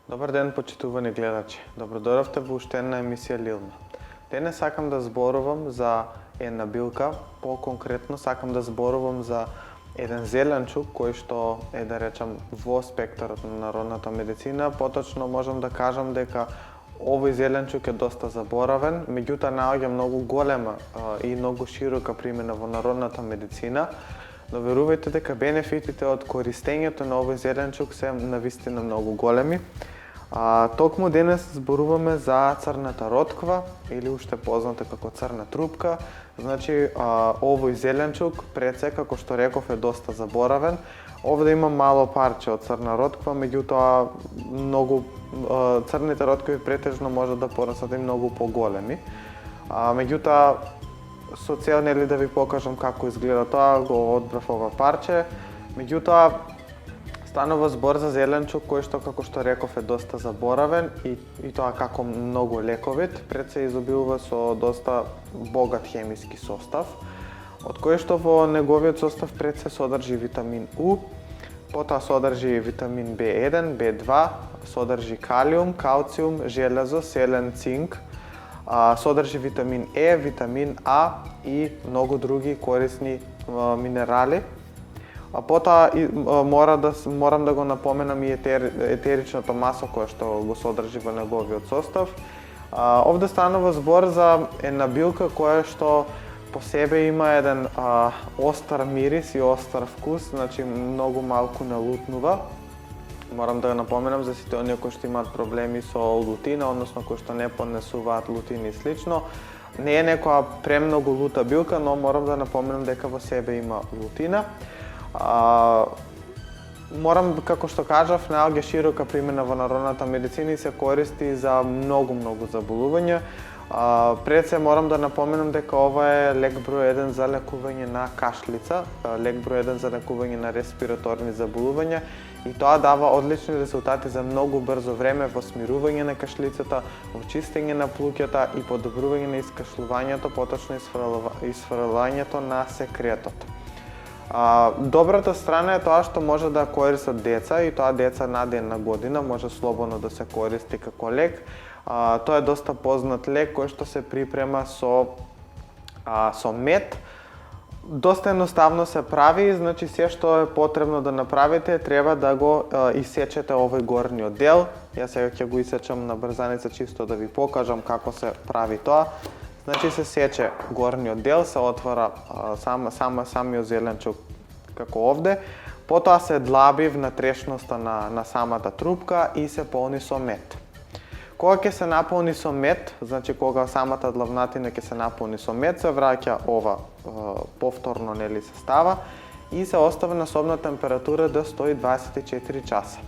Добар ден, почитувани гледачи. Добродојавте во уште една емисија Лилна. Денес сакам да зборувам за една билка, по-конкретно сакам да зборувам за еден зеленчук кој што е, да речам, во спектарот на народната медицина. Поточно можам да кажам дека овој зеленчук е доста заборавен, меѓутоа наоѓа многу голема и многу широка примена во народната медицина. Но верувајте дека бенефитите од користењето на овој зеленчук се навистина многу големи. Токму денес зборуваме за црната ротква или уште позната како црна трупка. Значи, овој зеленчук пред се, како што реков, е доста заборавен. Овде има мало парче од црна ротква, меѓутоа многу црните роткви претежно може да порасат и многу поголеми. Меѓутоа, со цел нели да ви покажам како изгледа тоа, го одбрав ова парче. Меѓутоа, станува збор за зеленчук кој што, како што реков, е доста заборавен и тоа како многу лековит. Пред се изобилува со доста богат хемиски состав, од кој што во неговиот состав пред се содржи витамин У, потоа содржи витамин B1, B2, содржи калиум, калциум, железо, селен, цинк, содржи витамин Е, витамин А и многу други корисни минерали. А потоа морам да го напоменам и етеричното масло кое што го содржи во неговиот состав. Овде станува збор за една билка која што по себе има еден остар мирис и остар вкус, значи многу малку налутнува. Морам да го напоменам за сите оние кои што имаат проблеми со лутина, односно кои што не понесуваат лутин и слично. Не е некоја премногу лута билка, но морам да напоменам дека во себе има лутина. Морам, како што кажав, наоѓа широка примена во народната медицина и се користи за многу заболувања. Пред се морам да напоменам дека ова е лек број 1 за лекување на кашлица, лек број 1 за лекување на респираторни заболувања и тоа дава одлични резултати за многу брзо време во смирување на кашлицата, во чистење на плуќата и подобрување на искашлувањето, поточно исфрлањето на секретот. Добрата страна е тоа што може да користат деца и тоа деца над 1 година може слободно да се користи како лек. Тоа е доста познат лек кој што се припрема со мед. Доста едноставно се прави, значи се што е потребно да направите треба да го исечете овој горниот дел. Јас сега ќе го исечам на брзаница чисто да ви покажам како се прави тоа. Значи се сече горниот дел, се отвора самиот зеленчук како овде, потоа се длаби внатрешноста на самата трупка и се полни со мед. Кога ќе се наполни со мед, значи кога самата длавнатина ќе се наполни со мед, се враќа ова повторно нели се става и се оставя на собна температура до 124 часа.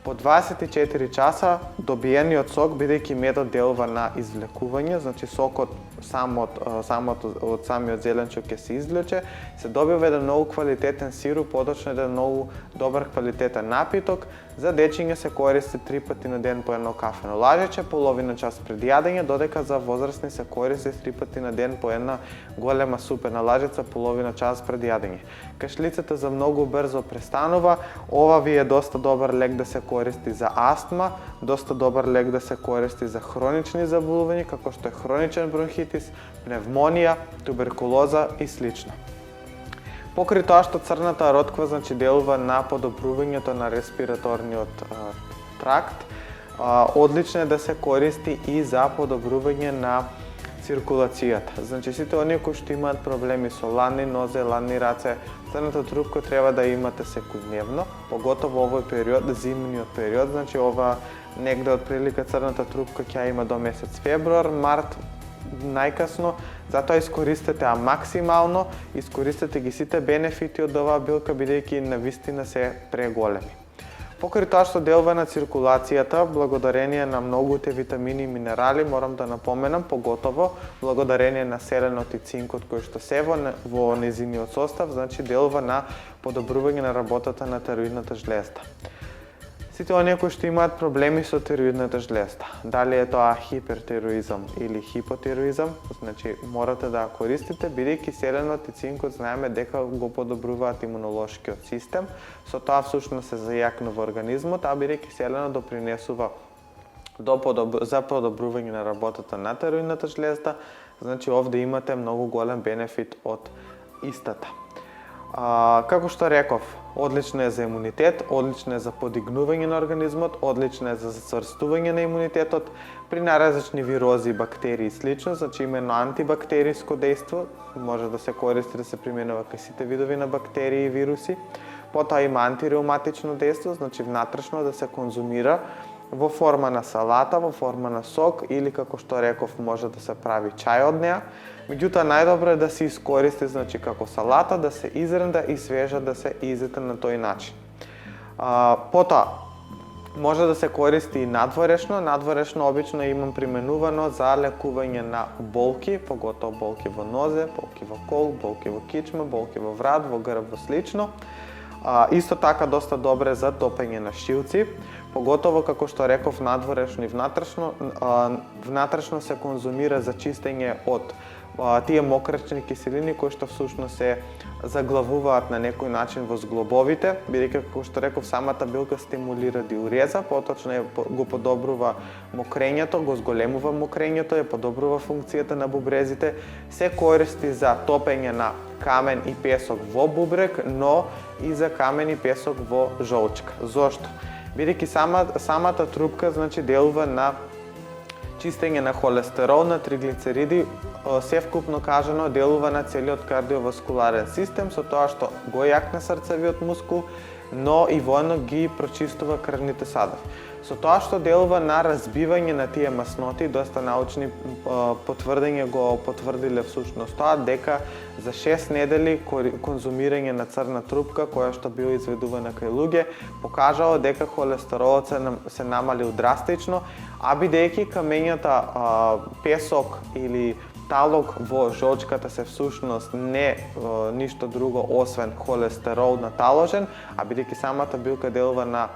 По 24 часа добиениот сок, бидејќи медот делува на извлекување, значи сокот од самиот зеленчук ќе се извлече, се добива еден многу квалитетен сируп, поточно еден многу добар квалитетен напиток. За дечиња се користи 3 пати на ден по едно кафено лажиче, половина час пред јадење, додека за возрастни се користи 3 пати на ден по една голема супена лажица, половина час пред јадење. Кашлицата за многу брзо престанува. Ова ви е доста добар лек да се користи за астма, доста добар лек да се користи за хронични заболувања, како што е хроничен бронхитис, пневмонија, туберкулоза и слично. Покрај тоа што црната ротква значи делува на подобрувањето на респираторниот тракт, одлично е да се користи и за подобрување на циркулацијата. Значи сите оние кои што имаат проблеми со ланни нозе, ланни раце, црната трупка треба да имате секојдневно, поготово овој период, зимниот период, значи ова негде од прилика црната трупка ќе има до месец февруар, март најкасно, затоа искористете максимално, искористете ги сите бенефити од оваа билка, бидејќи навистина се преголеми. Покрај тоа што делува на циркулацијата, благодарение на многуте витамини и минерали, морам да напоменам, поготово благодарение на селенот и цинкот кои што се во незиниот состав, значи делува на подобрување на работата на тироидната жлезда. Сите оние кои што имаат проблеми со тироидната жлезда, дали е тоа хипертироизам или хипотироизам, значи морате да ја користите, бидејќи селенот и цинкот знаеме дека го подобруваат имунолошкиот систем, со тоа всушност се зајакнува организмот, а бидејќи селенот допринесува за подобрување на работата на тироидната жлезда, значи овде имате многу голем бенефит од истата. Како што реков, одлично е за имунитет, одлично е за подигнување на организмот, одлично е за зацврстување на имунитетот при наразлични вирози, бактерии и слично, значи има едно антибактериско дејство, може да се користи да се применува кај сите видови на бактерии и вируси. Потоа има антиреуматично дејство, значи внатрешно да се конзумира во форма на салата, во форма на сок или како што реков може да се прави чај од неа. Меѓутоа најдобро е да се искористи значи како салата, да се изренда и свежа да се изете на тој начин. Потоа може да се користи и надворешно. Надворешно обично имам применувано за лекување на болки, поготово болки во нозе, болки во кол, болки во кичма, болки во врат, во грб, во слично. Исто така доста добре за топење на шилци, поготово како што реков надворешно и внатрешно се конзумира за чистење од тие мокречни киселини кои што всушност се заглавуваат на некој начин во зглобовите, бидејќи како што реков самата билка стимулира диуреза, поточно го подобрува мокрењето, го зголемува мокрењето, ја подобрува функцијата на бубрезите, се користи за топење на камен и песок во бубрек, но и за камен и песок во жолчка. Зошто? Бидејќи самата трупка значи делува на чистење на холестерол, на триглицериди, севкупно кажано делува на целиот кардиоваскуларен систем со тоа што го јакне срцевиот мускул, но и воедно ги прочистува крвните садови. Со тоа што делува на разбивање на тие масноти, доста научни потврдења го потврдиле всушност тоа дека за 6 недели конзумирање на црна трупка која што била изведувана кај луѓе покажало дека холестеролот се намалил драстично, а бидејќи камењата песок или талок во жолчката се всушност не ништо друго освен холестерол наталожен, а бидејќи самата билка делува на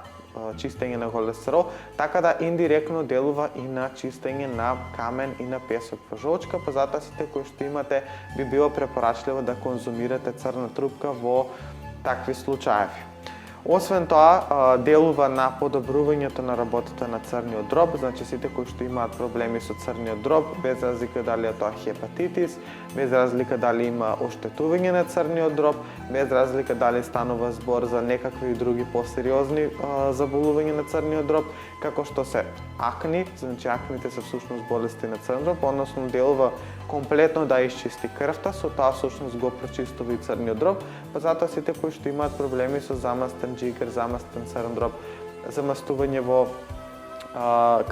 чистење на холестерол, така да индиректно делува и на чистење на камен и на песок во жолчка, па затоа сите кои што имате би било препорачливо да конзумирате црна трупка во такви случаеви. Освен тоа, делува на подобрувањето на работата на црниот дроб, значи сите кои што имаат проблеми со црниот дроб, без разлика дали е тоа хепатитис, без разлика дали има оштетување на црниот дроб, без разлика дали станува збор за некакви други посериозни заболувања на црниот дроб, како што се акни, значи акните се всушност болести на црн дроб, односно делува комплетно да исчисти крвта, со тоа всушност го прочистува и црниот дроб, па затоа сите кои што имаат проблеми со замастен џигер, замастен црн дроб, замастување во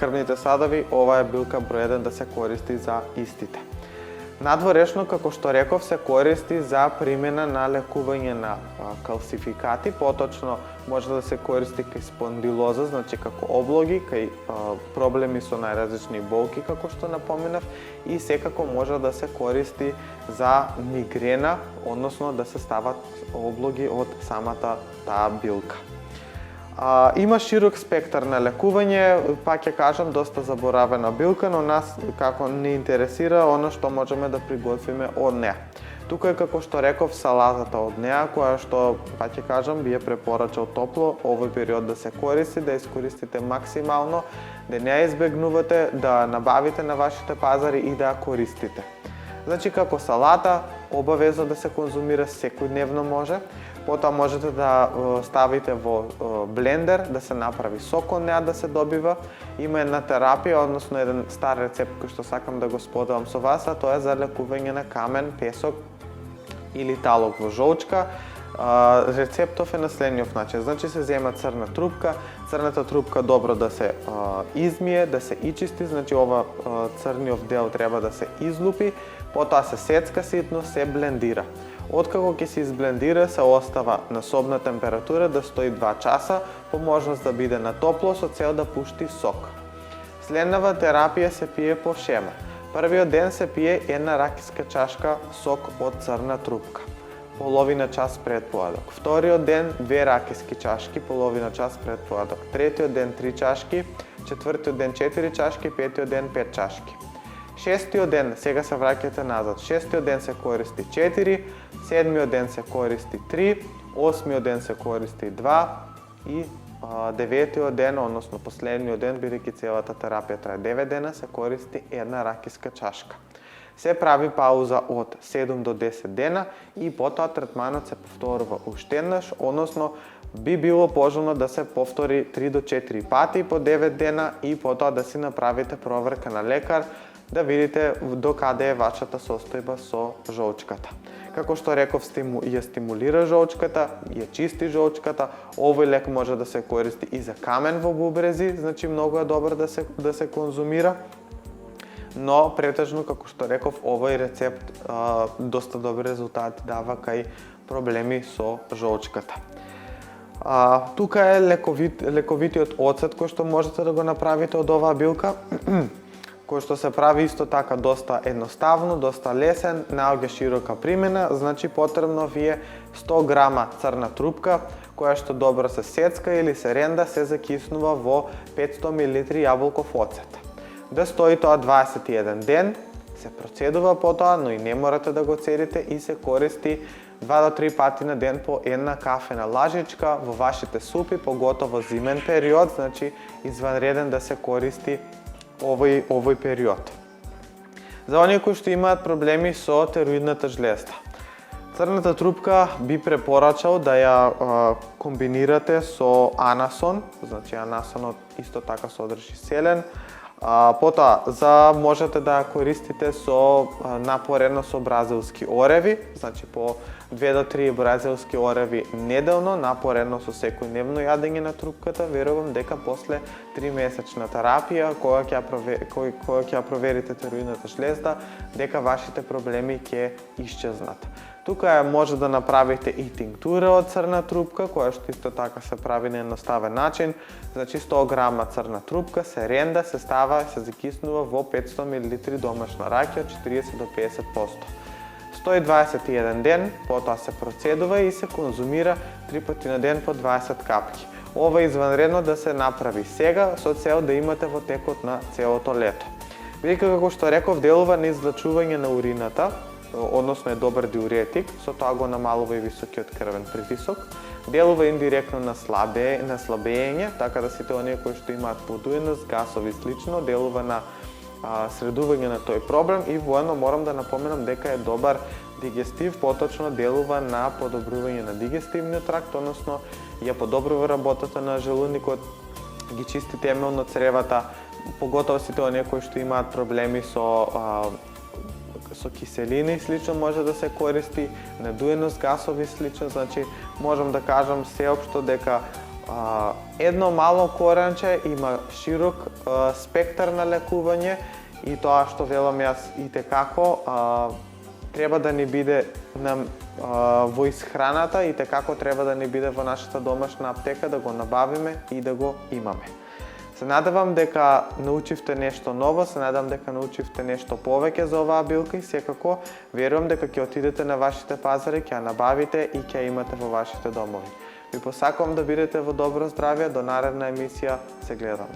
крвните садови, ова е билка број 1 да се користи за истите. Надворешно, како што реков, се користи за примена на лекување на калцификати, поточно може да се користи кај спондилоза, значи како облоги, кај проблеми со најразлични болки, како што напоменав, и секако може да се користи за мигрена, односно да се стават облоги од самата таа билка. Има широк спектар на лекување, пак ќе кажам, доста заборавена билка, но нас како не интересира оно што можеме да приготвиме од неа. Тука е како што реков салатата од неа, која што, пак ќе кажам, би ја препорачал топло овој период да се користи, да искористите максимално, да не ја избегнувате, да набавите на вашите пазари и да ја користите. Значи како салата, обавезно да се конзумира секојдневно може. Потоа можете да ставите во блендер, да се направи сок од неа да се добива. Има една терапија, односно еден стар рецепт кој што сакам да го споделам со вас, а тоа е за лекување на камен, песок или талок во жолчка. Рецептов е на следниот начин. Значи се зема црна трупка, црната трупка добро да се измие, да се ичисти, значи ова црниот дел треба да се излупи, потоа се сецка ситно, се блендира. Откако ќе се изблендира, се остава на собна температура да стои 2 часа, по можност да биде на топло со цел да пушти сок. Следнава терапија се пие по шема. Првиот ден се пие една ракиска чашка сок од црна трупка. половина час пред појадок. Вториот ден 2 ракиски чашки, половина час пред појадок. Третиот ден 3 чашки, четвртиот ден 4 чашки, петиот ден 5 чашки. Шестиот ден, сега се враќате назад, шестиот ден се користи 4, седмиот ден се користи 3, осмиот ден се користи 2 и деветиот ден, односно последниот ден, бидејќи целата терапија трае 9 дена, се користи 1 ракиска чашка. Се прави пауза од 7 до 10 дена и потоа третманот се повторува уште еднаш, односно би било пожелно да се повтори 3 до 4 пати по 9 дена и потоа да си направите проверка на лекар да видите до каде е вашата состојба со жолчката. Како што реков, ја стимулира жолчката, ја чисти жолчката. Овој лек може да се користи и за камен во бубрези, значи многу е добар да се конзумира. Но претежно, како што реков, овој рецепт доста добри резултати дава кај проблеми со жолчката. Тука е лековитиот оцет кој што можете да го направите од оваа билка, кој што се прави исто така доста едноставно, доста лесен, наоѓа широка примена, значи потребно ви е 100 грама црна трупка, која што добро се сецка или се ренда, се закиснува во 500 мл јаболков оцет. Да стои тоа 21 ден, се процедува потоа, но и не морате да го цедите и се користи 2 до 3 пати на ден по една кафена лажичка во вашите супи, поготово зимен период, значи изванреден да се користи овој период. За оние кои што имаат проблеми со тероидната жлезда, црната трупка би препорачал да ја комбинирате со анасон, значи анасонот исто така содржи селен. Потоа, можете да ја користите напоредно со бразилски ореви, значи по 2 до 3 бразилски ореви неделно, напоредно со секојдневно јадење на трупката. Верувам дека после 3-месечна терапија, кога ќе проверите тероидната жлезда, дека вашите проблеми ќе исчезнат. Тука може да направите и тинктура од црна трупка, која што исто така се прави на едноставен начин. Значи 100 грама црна трупка се ренда, се става и се закиснува во 500 мл домашна ракија од 40 до 50%. 121 ден, потоа се процедува и се конзумира 3 пати на ден по 20 капки. Ова е изванредно да се направи сега со цел да имате во текот на целото лето. Бидејќи, како што реков, делува на излачување на урината, односно е добар диуретик, со тоа го намалува и високиот крвен притисок, делува индиректно на слабење, така да сите оние кои што имаат подуеност, гасови и слично, делува на средување на тој проблем и воедно морам да напоменам дека е добар дигестив, поточно делува на подобрување на дигестивниот тракт, односно ја подобрува работата на желудникот, ги чисти темелно цревата, поготово сите оние кои што имаат проблеми со киселини и слично може да се користи, надуеност, гасови и слично, значи можам да кажам сеопшто дека едно мало коренче има широк спектар на лекување и тоа што велам јас итекако треба да ни биде во исхраната и како треба да ни биде во нашата домашна аптека, да го набавиме и да го имаме. Се надевам дека научивте нешто ново, се надевам дека научивте нешто повеќе за оваа билка и секако верувам дека ќе отидете на вашите пазари, ќе ја набавите и ќе ја имате во вашите домови. Ви посакувам да бидете во добро здравје, до наредна емисија, се гледаме.